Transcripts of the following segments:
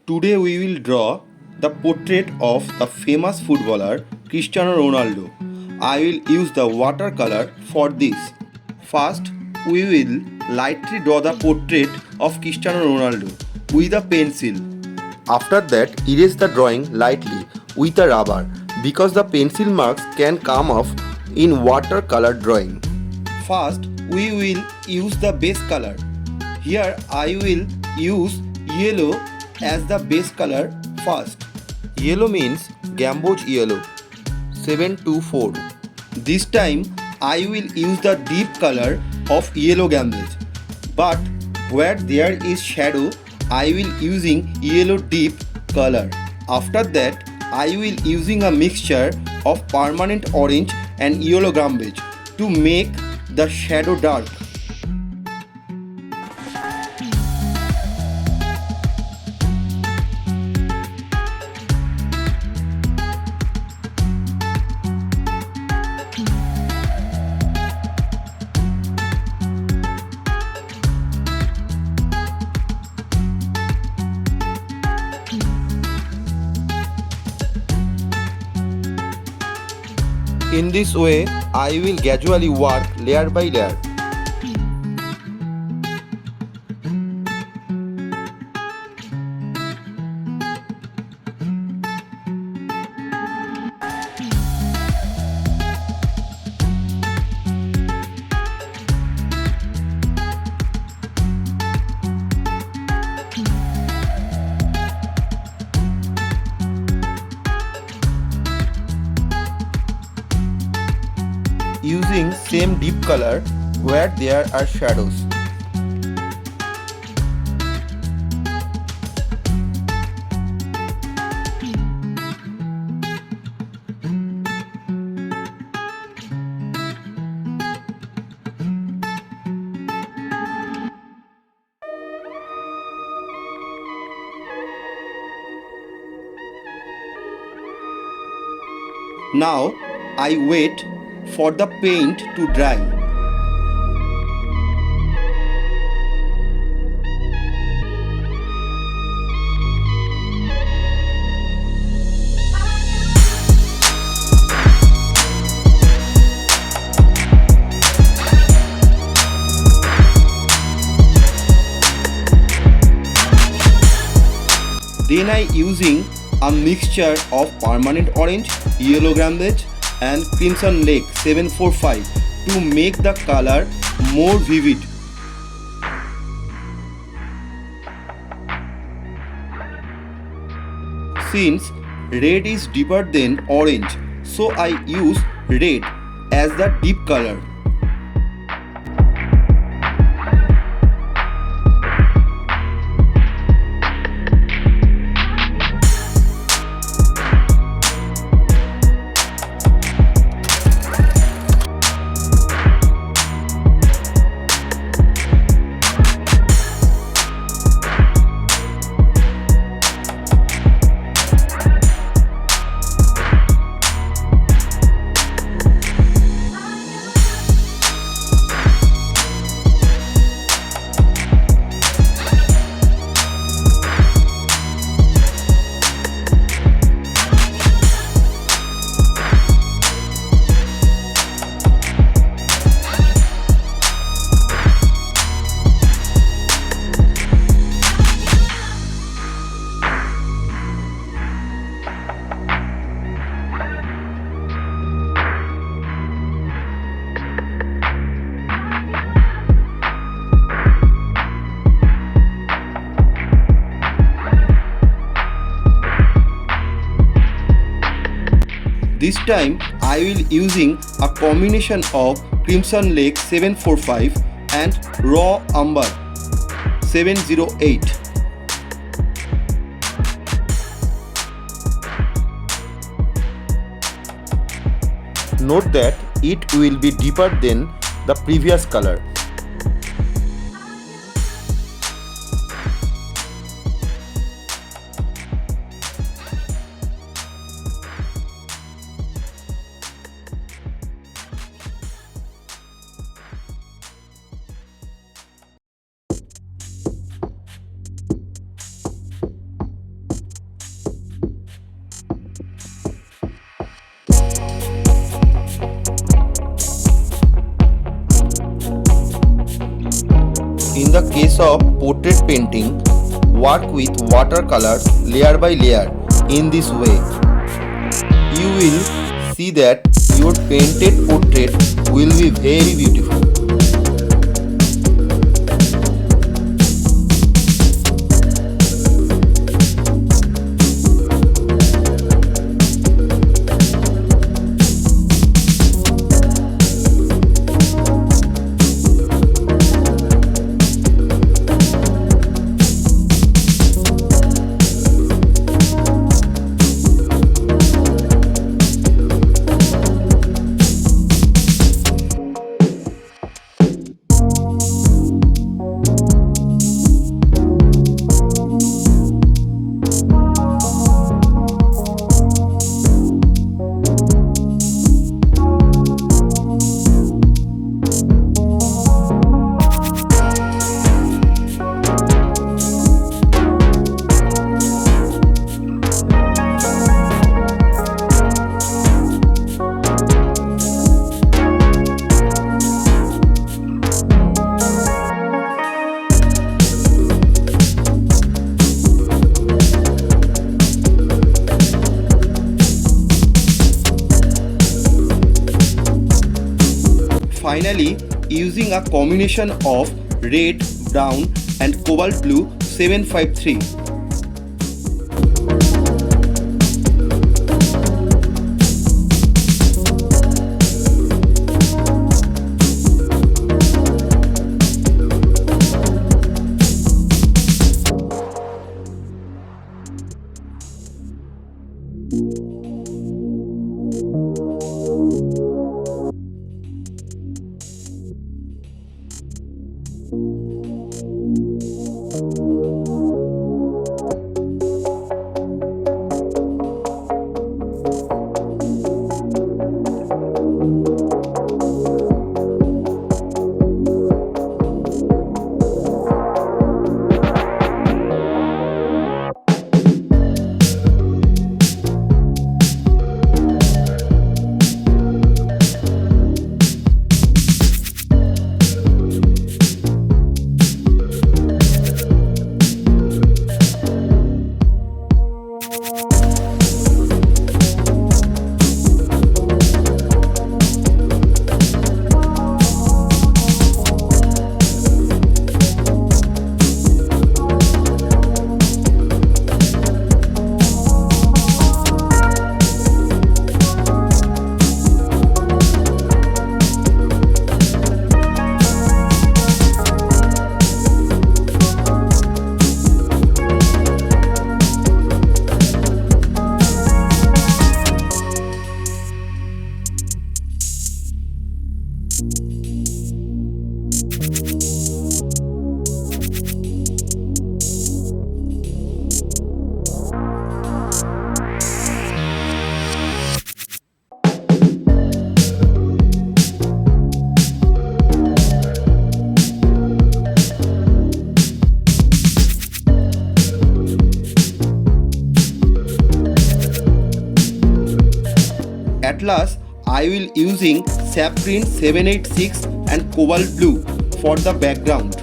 Today we will draw the portrait of the famous footballer Cristiano Ronaldo. I will use the watercolor for this. First, we will lightly draw the portrait of Cristiano Ronaldo with a pencil. After that, erase the drawing lightly with a rubber because the pencil marks can come off in watercolor drawing. First, we will use the base color. Here I will use yellow as the base color first. Yellow means gamboge yellow 724. This time I will use the deep color of yellow gamboge. But where there is shadow, I will using yellow deep color. After that, I will using a mixture of permanent orange and yellow gamboge to make the shadow dark. In this way, I will gradually work layer by layer. Using same deep color where there are shadows. Now I wait for the paint to dry. Then I using a mixture of permanent orange, yellow gamboge and crimson lake 745 to make the color more vivid. Since red is deeper than orange, so I use red as the deep color. This time I will using a combination of Crimson Lake 745 and Raw Umber 708. Note that it will be deeper than the previous color. case of portrait painting, work with watercolors layer by layer in this way. You will see that your painted portrait will be very beautiful. Finally, using a combination of red, brown and cobalt blue 753. At last, I will using saffron 786 and cobalt blue for the background.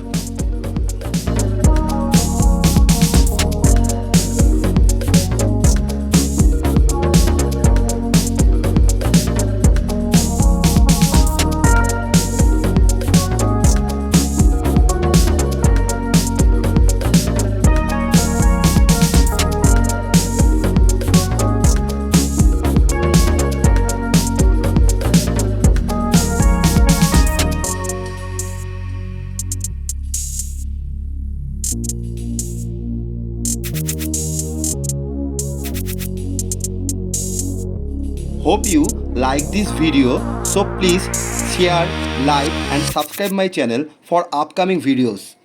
Hope you like this video, so please share, like and subscribe my channel for upcoming videos.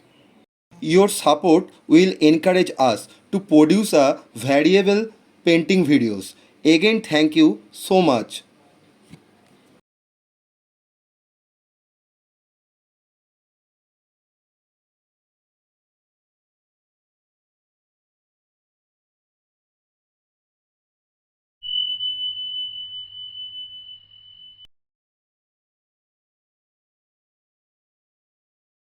Your support will encourage us to produce a variable painting videos. Again, thank you so much.